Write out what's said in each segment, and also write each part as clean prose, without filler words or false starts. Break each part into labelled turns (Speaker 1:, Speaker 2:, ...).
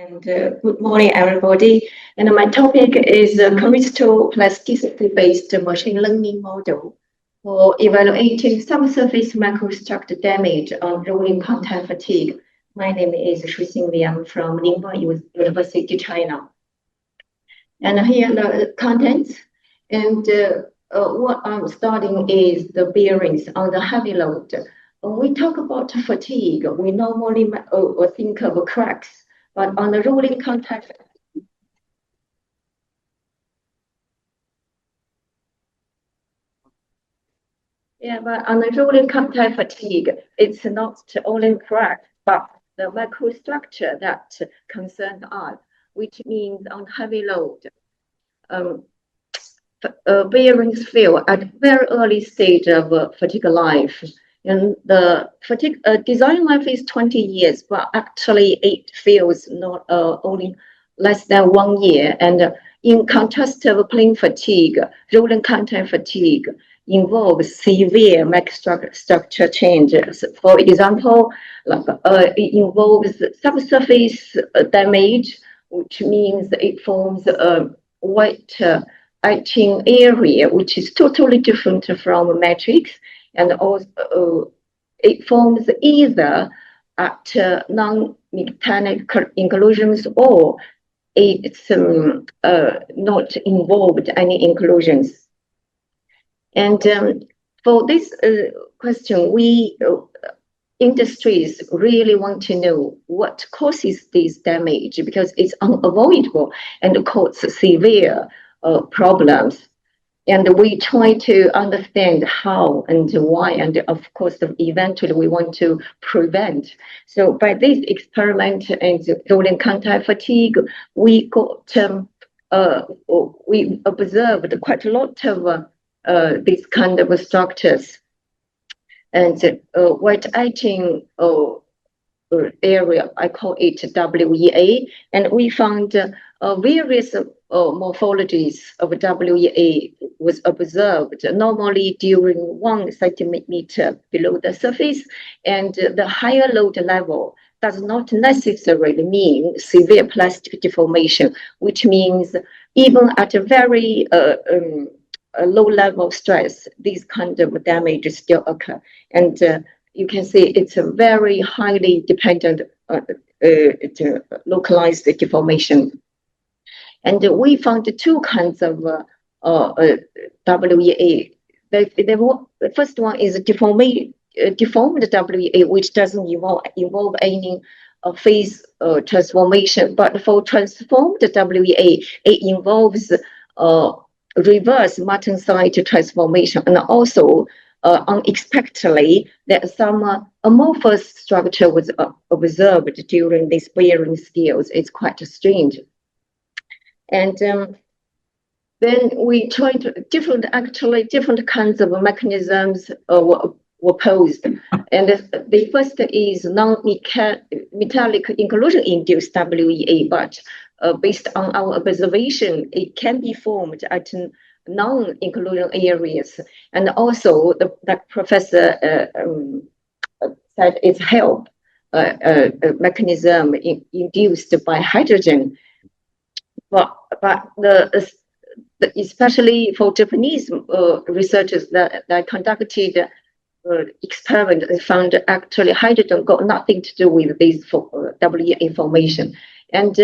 Speaker 1: And good morning, everybody. And my topic is a crystal plasticity-based machine learning model for evaluating subsurface microstructure damage on rolling contact fatigue. My name is Shuxin Wang from Jinhua University, China. And here are the contents. And what I'm starting is the bearings on the heavy load. When we talk about fatigue, we normally think of cracks, but on the rolling contact, but on the rolling contact fatigue, it's not only crack, but the microstructure that concerns us, which means on heavy load. Bearings fail at very early stage of fatigue life. And the fatigue design life is 20 years, but actually it fails not only less than 1 year. And in contrast to plane fatigue, rolling contact fatigue involves severe microstructure changes. For example, it involves subsurface damage, which means it forms a white etching area, which is totally different from a matrix, and also it forms either at non-metallic inclusions or it's not involved any inclusions. And for this question, we industries really want to know what causes this damage because it's unavoidable and causes severe problems. And we try to understand how and why, and of course, eventually we want to prevent. So by this experiment and rolling contact fatigue, we got we observed quite a lot of these kind of structures, and white etching area, I call it WEA, and we found various morphologies of WEA was observed normally during 1 centimeter below the surface, and the higher load level does not necessarily mean severe plastic deformation, which means even at a very low level of stress, these kind of damage still occur. And you can see it's a very highly dependent localized deformation. And we found two kinds of WEA. The first one is deformed WEA, which doesn't involve any phase transformation. But for transformed WEA, it involves reverse Martensite transformation, and also unexpectedly, that some amorphous structure was observed during these bearing skills. It's quite strange. And then we tried different kinds of mechanisms were posed. And the first is non-metallic inclusion-induced WEA, but based on our observation, it can be formed at non-inclusion areas. And also, the professor said it's help mechanism induced by hydrogen. But especially for Japanese researchers that conducted experiment, they found actually hydrogen got nothing to do with this WEA formation. And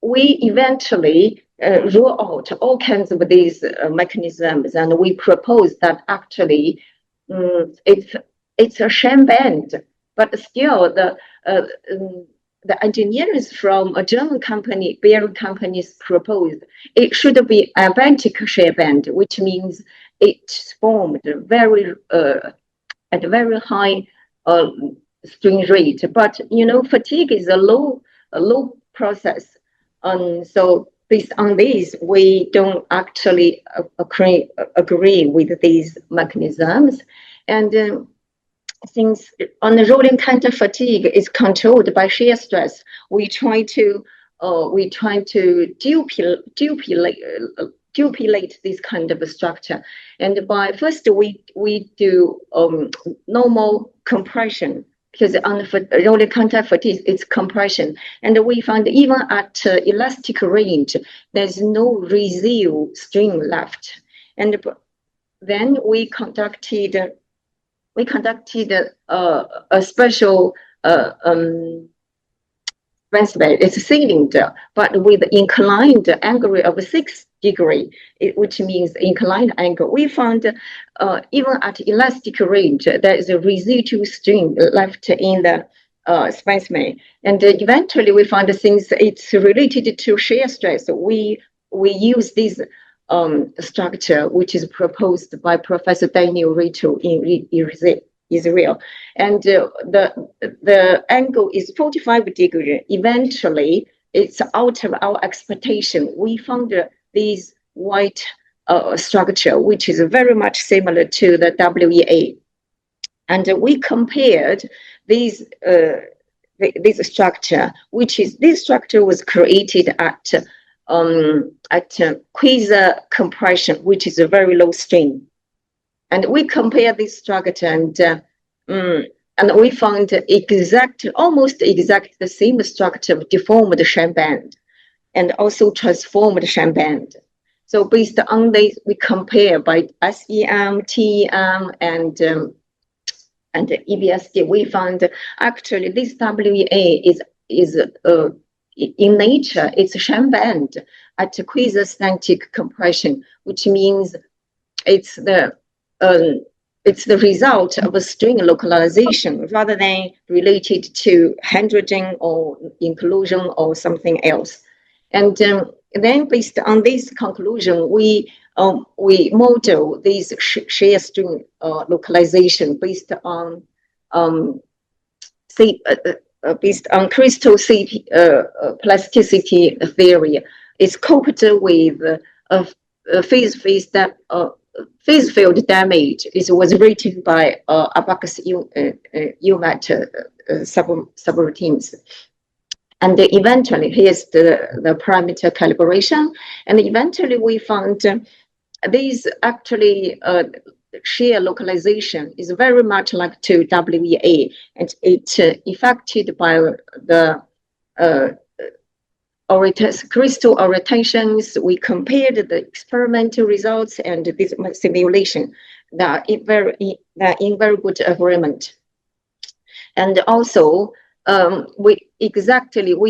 Speaker 1: we eventually rule out all kinds of these mechanisms, and we propose that actually it's a sham band, but still the engineers from a German company, bearing companies, proposed it should be a benthic shear band, which means it's formed very at a very high strain rate. But fatigue is a low process, so based on this, we don't actually agree with these mechanisms. And since on the rolling contact fatigue is controlled by shear stress, we try to duplicate this kind of a structure. And by first we do normal compression because on the rolling contact fatigue, it's compression. And we found even at elastic range, there's no residue string left. And then we conducted a special it's a cylinder, but with inclined angle of 6 degrees, which means inclined angle. We found even at elastic range, there is a residual string left in the specimen. And eventually we found since it's related to shear stress, we use this structure, which is proposed by Professor Daniel Rito in Israel, and the angle is 45 degrees. Eventually, it's out of our expectation. We found this white structure, which is very much similar to the WEA, and we compared this structure, this structure was created at quasar compression, which is a very low strain. And we compare this structure and we found almost exact the same structure of deformed Shan band and also transformed Shan band. So based on this, we compare by SEM, TEM, and EBSD. We found actually this WEA is in nature, it's a Shan band at quasi-static compression, which means it's the result of a string localization rather than related to hydrogen or inclusion or something else. And then based on this conclusion, we model this shear string localization based on crystal plasticity theory. It's coupled with phase field damage. It was written by Abacus UMAT subroutines. And eventually, here's the parameter calibration. And eventually, we found these actually shear localization is very much like to WEA, and it's affected by the crystal orientations. We compared the experimental results and this simulation that in very good agreement. And also, we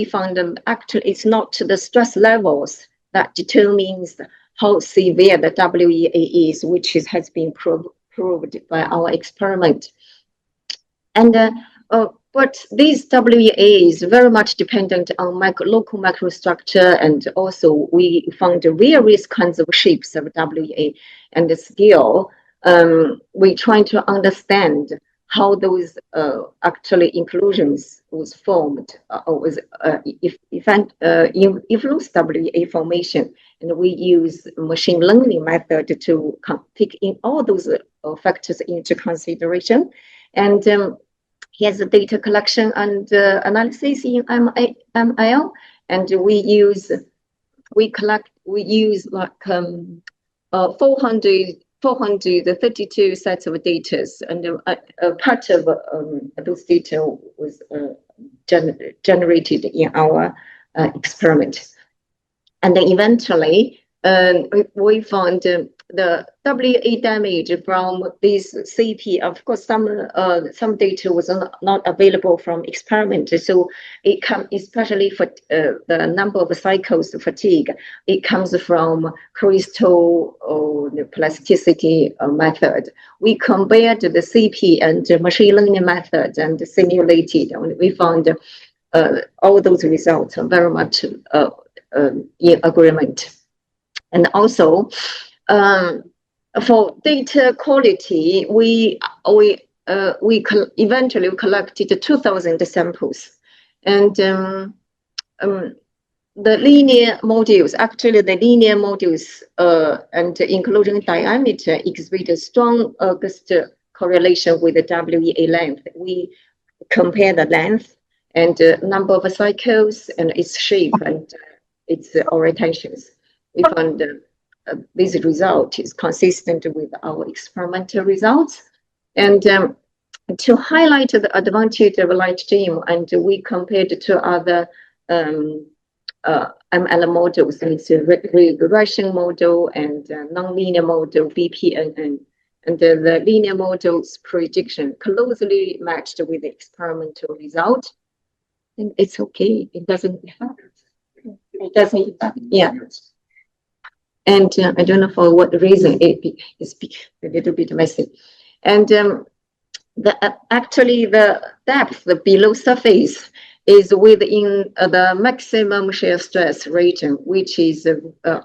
Speaker 1: found actually it's not the stress levels that determines how severe the WEA is, which has been proved by our experiment. And but this WEA is very much dependent on local microstructure, and also we found various kinds of shapes of WEA and the scale. We trying to understand how those actually inclusions was formed or was influence WEA formation, and we use machine learning method to take in all those factors into consideration. And here's the data collection and analysis in ML, and we use like 432 sets of data, and a part of those data was generated in our experiment. And then eventually, we found the WA damage from this CP. Of course, some data was not available from experiment, so it comes especially for the number of cycles fatigue. It comes from crystal or the plasticity method. We compared the CP and the machine learning method and simulated, and we found all those results are very much in agreement. And also, for data quality, we eventually collected 2,000 samples, and the linear modules, and including diameter exhibit a strong correlation with the WEA length. We compare the length and number of cycles and its shape and its orientations. We found this result is consistent with our experimental results. And to highlight the advantage of light gene, and we compared to other ML models, it's a regression model and nonlinear model, BPNN. And the linear model's prediction closely matched with the experimental result. And it's okay. It doesn't affect. It doesn't affect. Yeah. And I don't know for what reason it's a little bit messy. And actually the depth below surface is within the maximum shear stress region, which is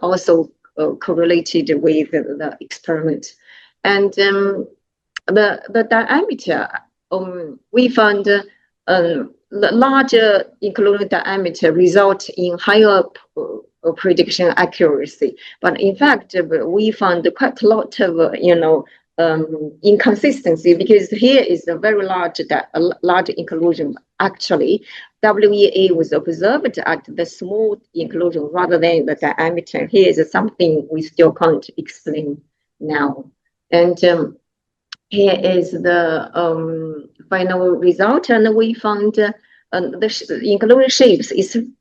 Speaker 1: also correlated with the experiment. And the diameter, we found the larger including diameter result in higher prediction accuracy. But in fact, we found quite a lot of inconsistency, because here is a very large inclusion. Actually, WEA was observed at the small inclusion rather than the diameter. Here is something we still can't explain now. And here is the final result, and we found the inclusion shapes,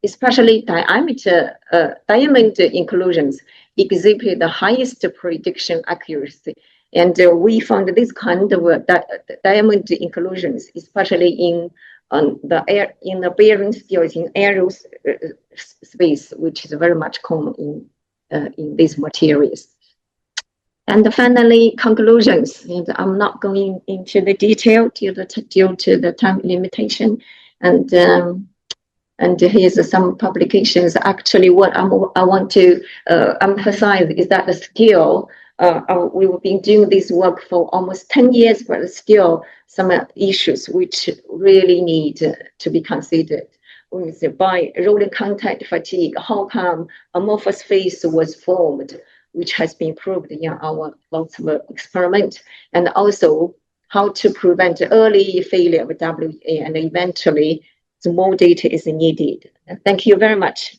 Speaker 1: especially diamond inclusions, exhibit the highest prediction accuracy. And we found this kind of diamond inclusions, especially in the bearing skills in aerospace, which is very much common in these materials. And finally, conclusions. And I'm not going into the detail due to the time limitation. And here's some publications. Actually, what I want to emphasize is that the skill. We've been doing this work for almost 10 years, but still some issues which really need to be considered. By rolling contact fatigue, how come amorphous phase was formed, which has been proved in our lots of experiment, and also how to prevent early failure of WA, and eventually more data is needed. Thank you very much.